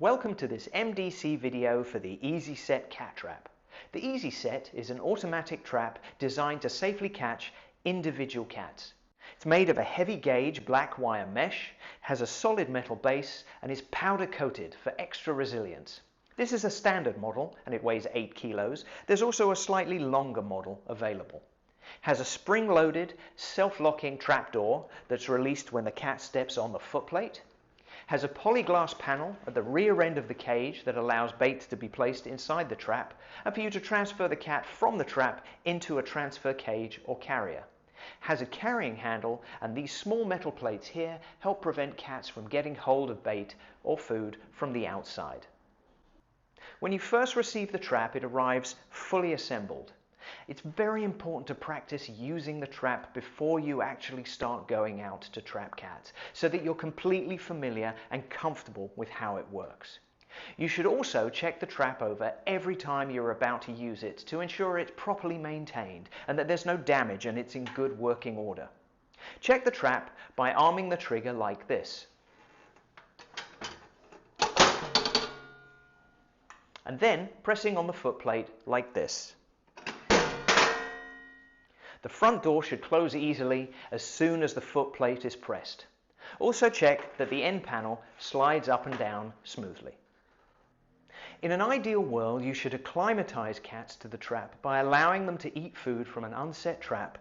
Welcome to this MDC video for the EeziSet Cat Trap. The EeziSet is an automatic trap designed to safely catch individual cats. It's made of a heavy gauge black wire mesh, has a solid metal base and is powder coated for extra resilience. This is a standard model and it weighs 8 kilos. There's also a slightly longer model available. Has a spring-loaded, self-locking trapdoor that's released when the cat steps on the footplate. Has a polyglass panel at the rear end of the cage that allows bait to be placed inside the trap and for you to transfer the cat from the trap into a transfer cage or carrier. Has a carrying handle, and these small metal plates here help prevent cats from getting hold of bait or food from the outside. When you first receive the trap, it arrives fully assembled. It's very important to practice using the trap before you actually start going out to trap cats, so that you're completely familiar and comfortable with how it works. You should also check the trap over every time you're about to use it to ensure it's properly maintained and that there's no damage and it's in good working order. Check the trap by arming the trigger like this. And then pressing on the footplate like this. The front door should close easily as soon as the footplate is pressed. Also check that the end panel slides up and down smoothly. In an ideal world, you should acclimatize cats to the trap by allowing them to eat food from an unset trap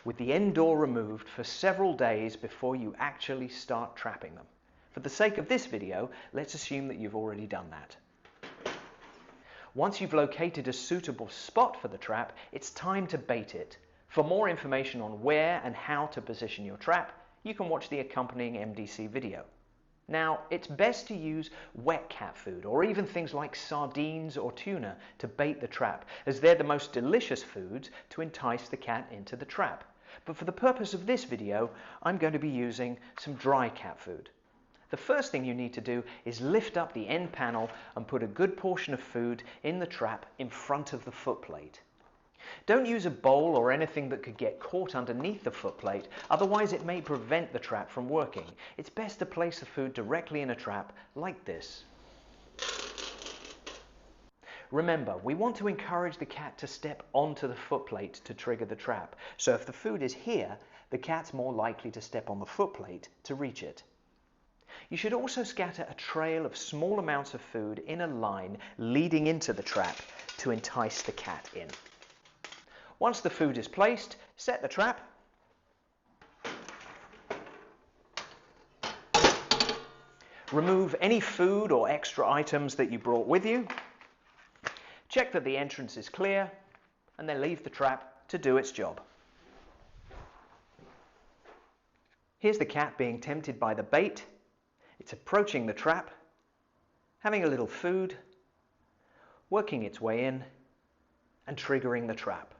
with the end door removed for several days before you actually start trapping them. For the sake of this video, let's assume that you've already done that. Once you've located a suitable spot for the trap, it's time to bait it. For more information on where and how to position your trap, you can watch the accompanying MDC video. Now, it's best to use wet cat food or even things like sardines or tuna to bait the trap, as they're the most delicious foods to entice the cat into the trap. But for the purpose of this video, I'm going to be using some dry cat food. The first thing you need to do is lift up the end panel and put a good portion of food in the trap in front of the footplate. Don't use a bowl or anything that could get caught underneath the footplate, otherwise it may prevent the trap from working. It's best to place the food directly in a trap like this. Remember, we want to encourage the cat to step onto the footplate to trigger the trap. So if the food is here, the cat's more likely to step on the footplate to reach it. You should also scatter a trail of small amounts of food in a line leading into the trap to entice the cat in. Once the food is placed, set the trap. Remove any food or extra items that you brought with you. Check that the entrance is clear, and then leave the trap to do its job. Here's the cat being tempted by the bait. It's approaching the trap, having a little food, working its way in, and triggering the trap.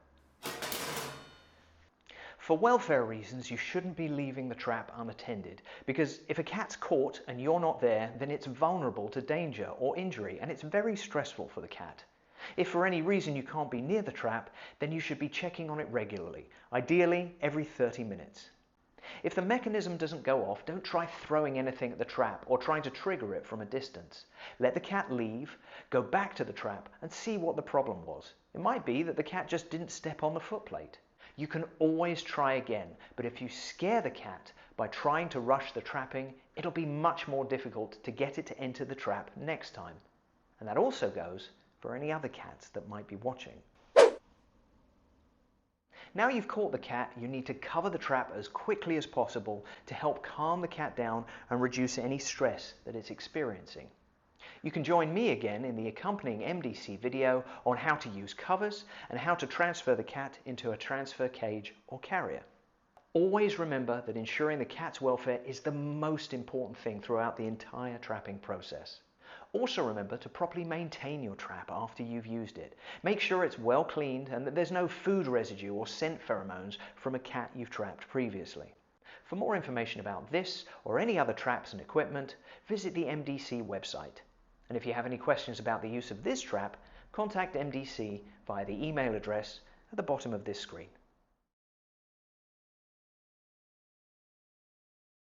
For welfare reasons, you shouldn't be leaving the trap unattended, because if a cat's caught and you're not there, then it's vulnerable to danger or injury, and it's very stressful for the cat. If for any reason you can't be near the trap, then you should be checking on it regularly, ideally every 30 minutes. If the mechanism doesn't go off, don't try throwing anything at the trap or trying to trigger it from a distance. Let the cat leave, go back to the trap and see what the problem was. It might be that the cat just didn't step on the footplate. You can always try again, but if you scare the cat by trying to rush the trapping, it'll be much more difficult to get it to enter the trap next time. And that also goes for any other cats that might be watching. Now you've caught the cat, you need to cover the trap as quickly as possible to help calm the cat down and reduce any stress that it's experiencing. You can join me again in the accompanying MDC video on how to use covers and how to transfer the cat into a transfer cage or carrier. Always remember that ensuring the cat's welfare is the most important thing throughout the entire trapping process. Also remember to properly maintain your trap after you've used it. Make sure it's well cleaned and that there's no food residue or scent pheromones from a cat you've trapped previously. For more information about this or any other traps and equipment, visit the MDC website. And if you have any questions about the use of this trap, contact MDC via the email address at the bottom of this screen.